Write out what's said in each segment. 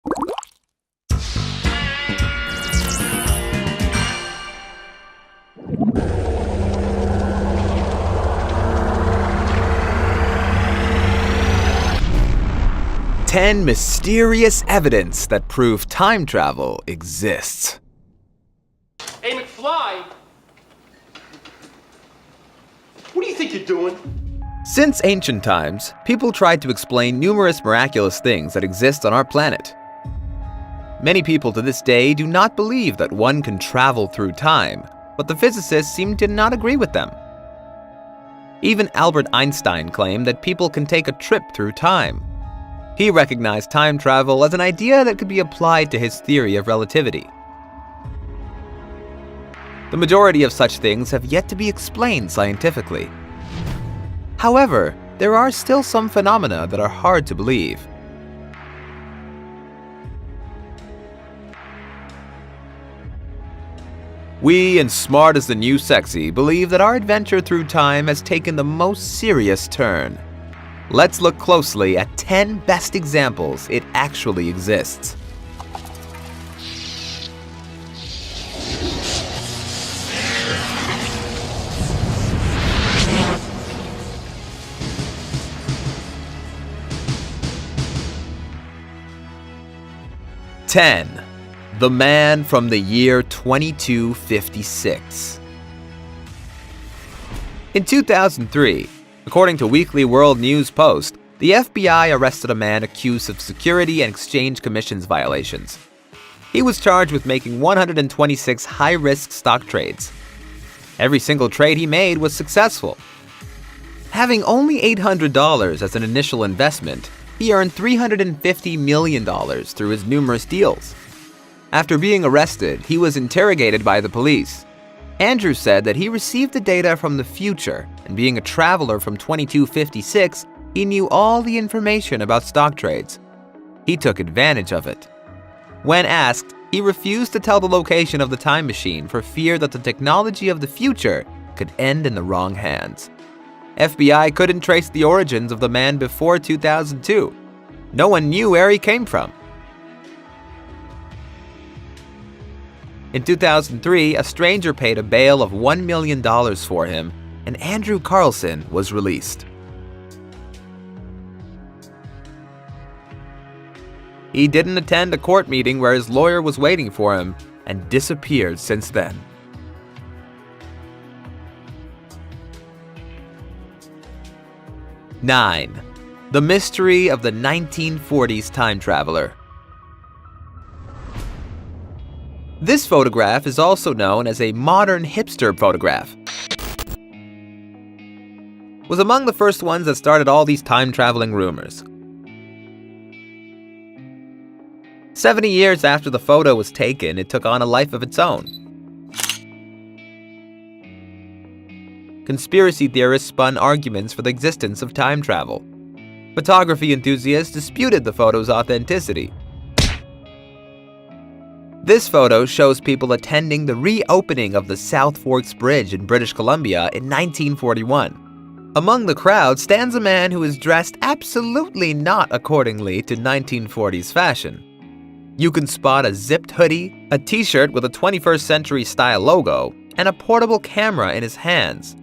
10 mysterious evidence that prove time travel exists. Hey, McFly! What do you think you're doing? Since ancient times, people tried to explain numerous miraculous things that exist on our planet. Many people to this day do not believe that one can travel through time, but the physicists seem to not agree with them. Even Albert Einstein claimed that people can take a trip through time. He recognized time travel as an idea that could be applied to his theory of relativity. The majority of such things have yet to be explained scientifically. However, there are still some phenomena that are hard to believe. We and Smart as the New Sexy believe that our adventure through time has taken the most serious turn. Let's look closely at 10 best examples it actually exists. "10. The Man from the Year 2256. In 2003, according to Weekly World News Post, the FBI arrested a man accused of Security and Exchange Commission's violations. He was charged with making 126 high-risk stock trades. Every single trade he made was successful. Having only $800 as an initial investment, he earned $350 million through his numerous deals. After being arrested, he was interrogated by the police. Andrew said that he received the data from the future, and being a traveler from 2256, he knew all the information about stock trades. He took advantage of it. When asked, he refused to tell the location of the time machine for fear that the technology of the future could end in the wrong hands. FBI couldn't trace the origins of the man before 2002. No one knew where he came from. In 2003, a stranger paid a bail of $1 million for him, and Andrew Carlson was released. He didn't attend a court meeting where his lawyer was waiting for him and disappeared since then. "9. The Mystery of the 1940s Time Traveler. This photograph is also known as a modern hipster photograph. Was among the first ones that started all these time-traveling rumors. 70 years after the photo was taken, it took on a life of its own. Conspiracy theorists spun arguments for the existence of time travel. Photography enthusiasts disputed the photo's authenticity. This photo shows people attending the reopening of the South Forks Bridge in British Columbia in 1941. Among the crowd stands a man who is dressed absolutely not accordingly to 1940s fashion. You can spot a zipped hoodie, a t-shirt with a 21st century style logo, and a portable camera in his hands.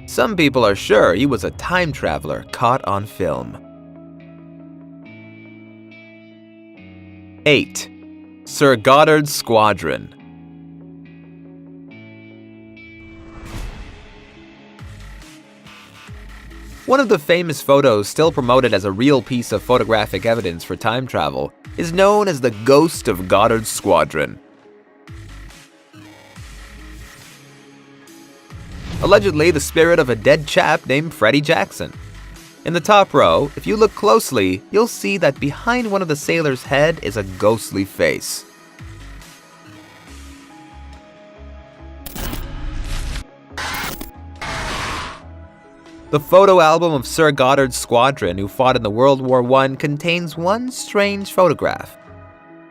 Some people are sure he was a time traveler caught on film. 8. Sir Goddard's Squadron. One of the famous photos still promoted as a real piece of photographic evidence for time travel is known as the Ghost of Goddard's Squadron. Allegedly the spirit of a dead chap named Freddie Jackson. In the top row, if you look closely, you'll see that behind one of the sailors' head is a ghostly face. The photo album of Sir Goddard's Squadron, who fought in the World War I, contains one strange photograph.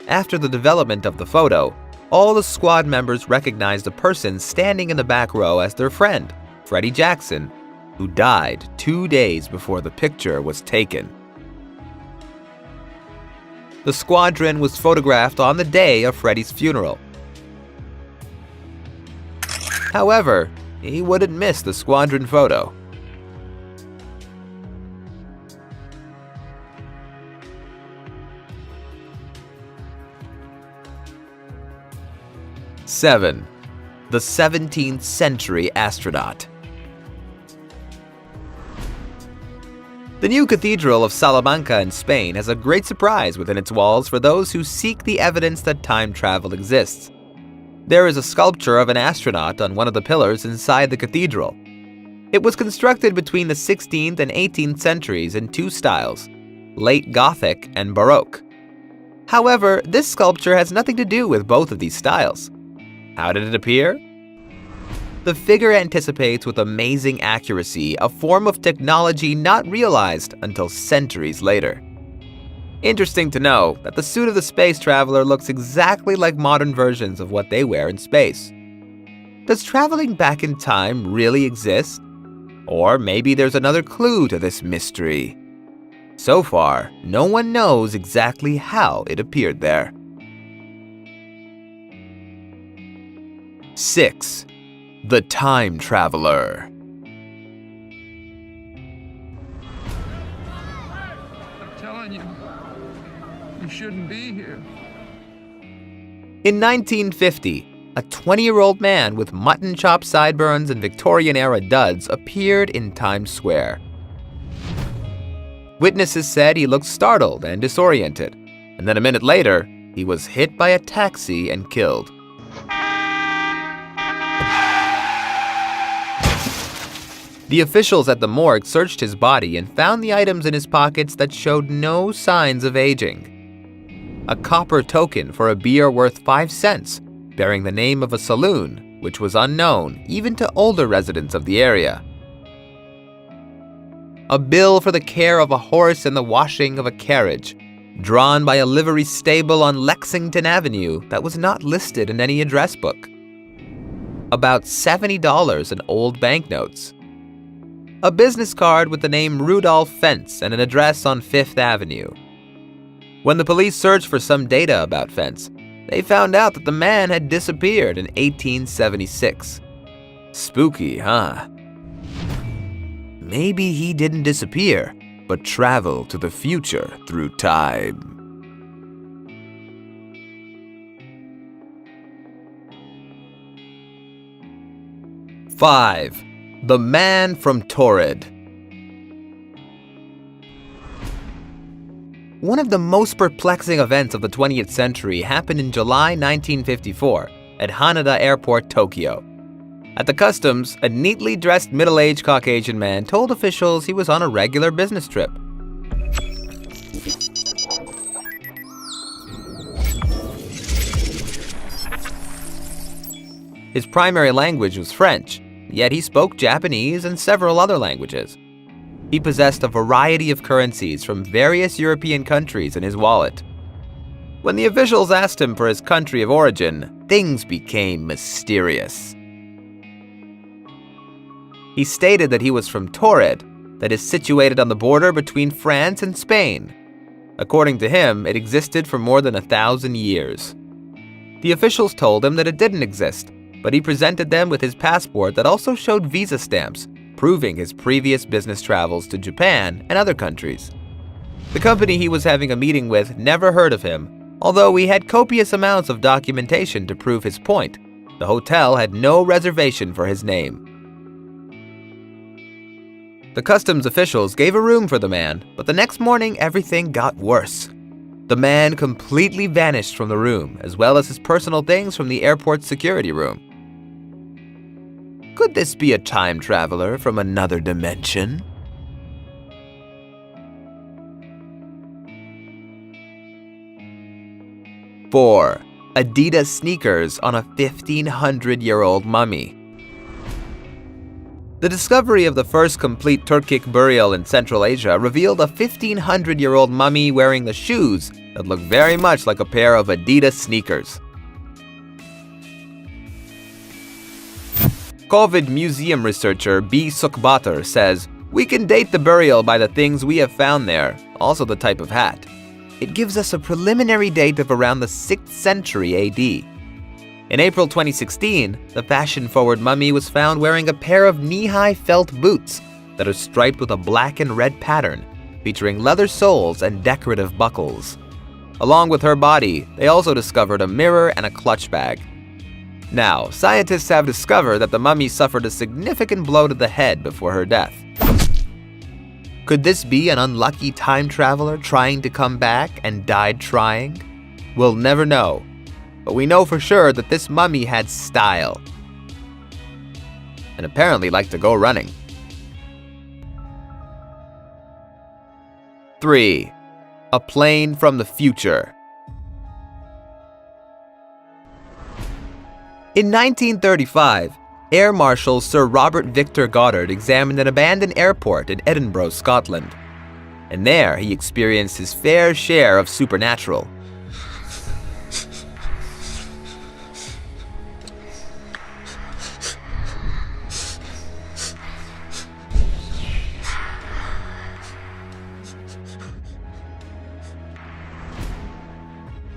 After the development of the photo, all the squad members recognized a person standing in the back row as their friend, Freddie Jackson, who died 2 days before the picture was taken. The squadron was photographed on the day of Freddy's funeral. However, he wouldn't miss the squadron photo. Seven, the 17th century astronaut. The new Cathedral of Salamanca in Spain has a great surprise within its walls for those who seek the evidence that time travel exists. There is a sculpture of an astronaut on one of the pillars inside the cathedral. It was constructed between the 16th and 18th centuries in two styles, late Gothic and Baroque. However, this sculpture has nothing to do with both of these styles. How did it appear? The figure anticipates with amazing accuracy a form of technology not realized until centuries later. Interesting to know that the suit of the space traveler looks exactly like modern versions of what they wear in space. Does traveling back in time really exist? Or maybe there's another clue to this mystery. So far, no one knows exactly how it appeared there. 6. The Time Traveler. I'm telling you, you shouldn't be here. In 1950, a 20-year-old man with mutton chop sideburns and Victorian-era duds appeared in Times Square. Witnesses said he looked startled and disoriented, and then a minute later, he was hit by a taxi and killed. The officials at the morgue searched his body and found the items in his pockets that showed no signs of aging. A copper token for a beer worth 5 cents, bearing the name of a saloon, which was unknown even to older residents of the area. A bill for the care of a horse and the washing of a carriage, drawn by a livery stable on Lexington Avenue that was not listed in any address book. About $70 in old banknotes. A business card with the name Rudolph Fentz and an address on Fifth Avenue. When the police searched for some data about Fentz, they found out that the man had disappeared in 1876. Spooky, huh? Maybe he didn't disappear, but traveled to the future through time. 5. The Man from Taured. One of the most perplexing events of the 20th century happened in July 1954 at Haneda Airport, Tokyo. At the customs, a neatly dressed middle-aged Caucasian man told officials he was on a regular business trip. His primary language was French, yet he spoke Japanese and several other languages. He possessed a variety of currencies from various European countries in his wallet. When the officials asked him for his country of origin, things became mysterious. He stated that he was from Taured, that is situated on the border between France and Spain. According to him, it existed for more than 1,000 years. The officials told him that it didn't exist, but he presented them with his passport that also showed visa stamps, proving his previous business travels to Japan and other countries. The company he was having a meeting with never heard of him, although he had copious amounts of documentation to prove his point. The hotel had no reservation for his name. The customs officials gave a room for the man, but the next morning everything got worse. The man completely vanished from the room, as well as his personal things from the airport's security room. Could this be a time traveler from another dimension? 4. Adidas sneakers on a 1,500-year-old mummy. The discovery of the first complete Turkic burial in Central Asia revealed a 1,500-year-old mummy wearing the shoes that looked very much like a pair of Adidas sneakers. COVID museum researcher B. Sukbatar says, "We can date the burial by the things we have found there, also the type of hat. it gives us a preliminary date of around the 6th century AD. In April 2016, the fashion-forward mummy was found wearing a pair of knee-high felt boots that are striped with a black and red pattern, featuring leather soles and decorative buckles. Along with her body, they also discovered a mirror and a clutch bag. Now, scientists have discovered that the mummy suffered a significant blow to the head before her death. Could this be an unlucky time traveler trying to come back and died trying? We'll never know, but we know for sure that this mummy had style and apparently liked to go running. 3. A plane from the future. In 1935, Air Marshal Sir Robert Victor Goddard examined an abandoned airport in Edinburgh, Scotland. And there he experienced his fair share of supernatural.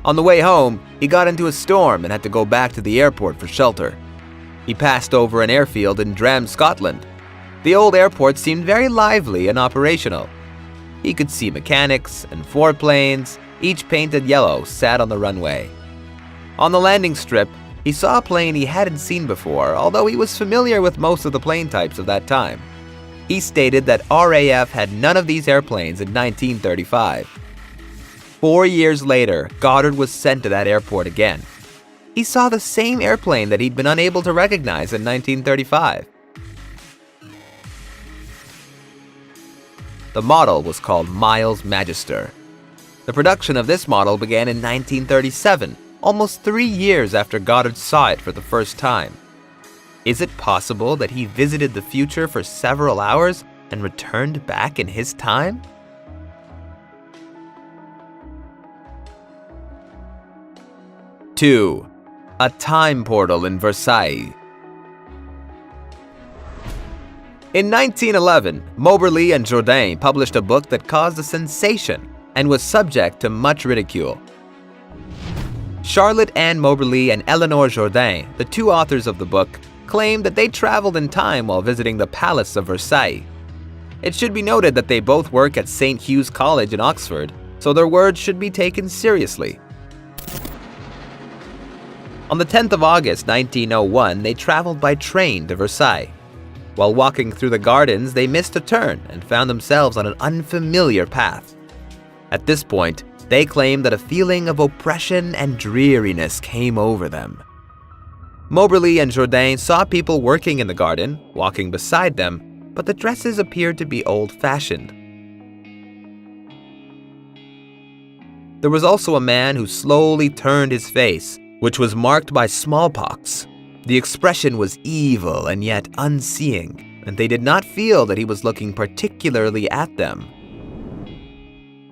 On the way home, he got into a storm and had to go back to the airport for shelter. He passed over an airfield in Dram, Scotland. The old airport seemed very lively and operational. He could see mechanics and 4 planes, each painted yellow, sat on the runway. On the landing strip, he saw a plane he hadn't seen before, although he was familiar with most of the plane types of that time. He stated that RAF had none of these airplanes in 1935. 4 years later, Goddard was sent to that airport again. He saw the same airplane that he'd been unable to recognize in 1935. The model was called Miles Magister. The production of this model began in 1937, almost 3 years after Goddard saw it for the first time. Is it possible that he visited the future for several hours and returned back in his time? Two. A time portal in Versailles. In 1911, Moberly and Jourdain published a book that caused a sensation and was subject to much ridicule. Charlotte Anne Moberly and Eleanor Jourdain, the 2 authors of the book, claimed that they traveled in time while visiting the Palace of Versailles. It should be noted that they both work at St. Hugh's College in Oxford, so their words should be taken seriously. On the 10th of August 1901, they traveled by train to Versailles. While walking through the gardens, they missed a turn and found themselves on an unfamiliar path. At this point, they claimed that a feeling of oppression and dreariness came over them. Moberly and Jourdain saw people working in the garden, walking beside them, but the dresses appeared to be old-fashioned. There was also a man who slowly turned his face, which was marked by smallpox. The expression was evil and yet unseeing, and they did not feel that he was looking particularly at them.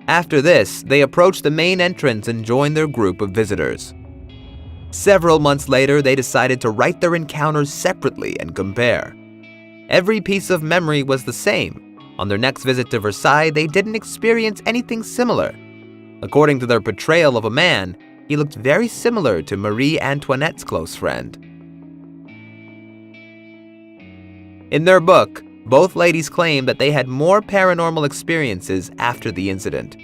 After this, they approached the main entrance and joined their group of visitors. Several months later, they decided to write their encounters separately and compare. Every piece of memory was the same. On their next visit to Versailles, they didn't experience anything similar. According to their portrayal of a man, he looked very similar to Marie Antoinette's close friend. In their book, both ladies claim that they had more paranormal experiences after the incident.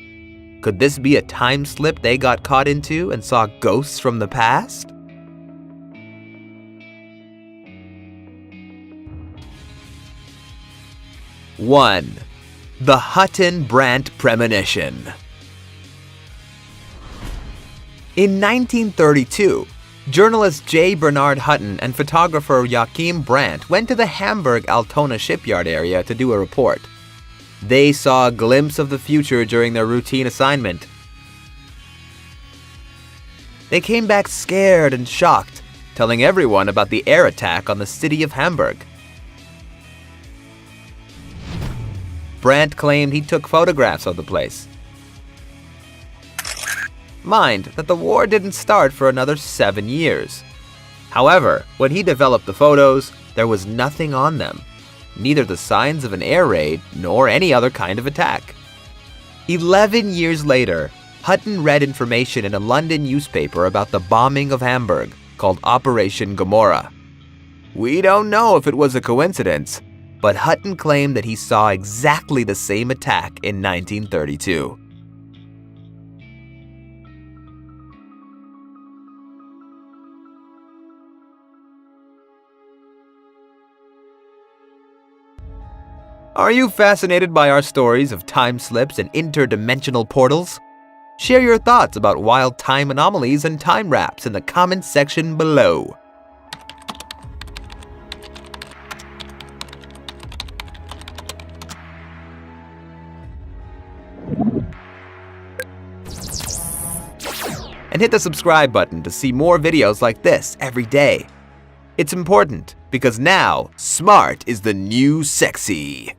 Could this be a time slip they got caught into and saw ghosts from the past? One. The Hutton-Brant Premonition. In 1932, journalist J. Bernard Hutton and photographer Joachim Brandt went to the Hamburg-Altona shipyard area to do a report. They saw a glimpse of the future during their routine assignment. They came back scared and shocked, telling everyone about the air attack on the city of Hamburg. Brandt claimed he took photographs of the place. Mind that the war didn't start for another 7 years. However, when he developed the photos, there was nothing on them, neither the signs of an air raid nor any other kind of attack. 11 years later, Hutton read information in a London newspaper about the bombing of Hamburg, called Operation Gomorrah. We don't know if it was a coincidence, but Hutton claimed that he saw exactly the same attack in 1932. Are you fascinated by our stories of time slips and interdimensional portals? Share your thoughts about wild time anomalies and time wraps in the comments section below. And hit the subscribe button to see more videos like this every day. It's important because now, smart is the new sexy.